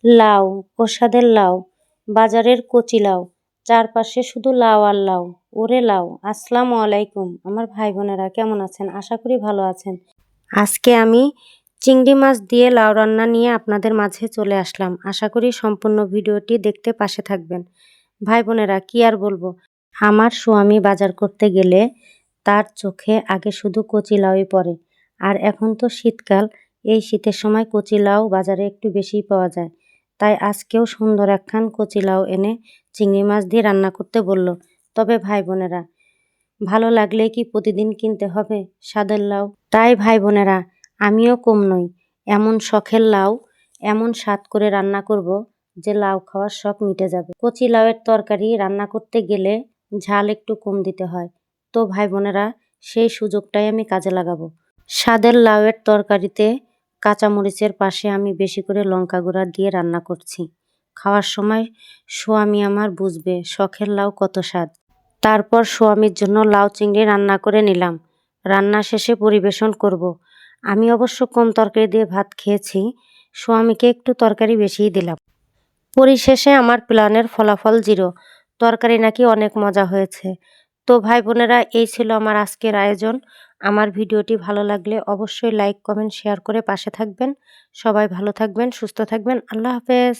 লাউ, প্রসাদের লাউ, বাজারের কচি লাউ, চারপাশে শুধু লাউ আর লাউ। ওরে লাউ! আসসালামু আলাইকুম আমার ভাই বোনেরা, কেমন আছেন? আশা করি ভালো আছেন। আজকে আমি চিংড়ি মাছ দিয়ে লাউ রান্না নিয়ে আপনাদের মাঝে চলে আসলাম। আশা করি সম্পূর্ণ ভিডিওটি দেখতে পাশে থাকবেন। ভাই বোনেরা, কি আর বলবো, আমার স্বামী বাজার করতে গেলে তার চোখে আগে শুধু কচি লাউই পড়ে। আর এখন তো শীতকাল, এই শীতের সময় কচি লাউ বাজারে একটু বেশিই পাওয়া যায়। তাই আজকেও সুন্দর একখান কচি লাউ এনে চিংড়ি মাছ দিয়ে রান্না করতে বলল। তবে ভাই বোনেরা, ভালো লাগলে কি প্রতিদিন কিনতে হবে স্বাদের লাউ? তাই ভাই বোনেরা, আমিও কম নই। এমন শখের লাউ এমন স্বাদ করে রান্না করব যে লাউ খাওয়ার শখ মিটে যাবে। কচি লাউয়ের তরকারি রান্না করতে গেলে ঝাল একটু কম দিতে হয়। তো ভাই বোনেরা, সেই সুযোগটাই আমি কাজে লাগাবো। স্বাদের লাউয়ের তরকারিতে কাঁচামরিচের পাশে আমি বেশি করে লঙ্কা গুঁড়া দিয়ে রান্না করছি। খাওয়ার সময় স্বামী আমার বুঝবে শখের লাউ কত স্বাদ। তারপর স্বামীর জন্য লাউ চিংড়ি রান্না করে নিলাম। রান্না শেষে পরিবেশন করব। আমি অবশ্য কম তরকারি দিয়ে ভাত খেয়েছি, স্বামীকে একটু তরকারি বেশিই দিলাম। পরিশেষে আমার প্ল্যানের ফলাফল 0। তরকারি নাকি অনেক মজা হয়েছে। তো ভাই বোনেরা, এই ছিল আমার আজকের আয়োজন। আমার ভিডিওটি ভালো লাগলে অবশ্যই লাইক, কমেন্ট, শেয়ার করে পাশে থাকবেন। সবাই ভালো থাকবেন, সুস্থ থাকবেন। আল্লাহ হাফেজ।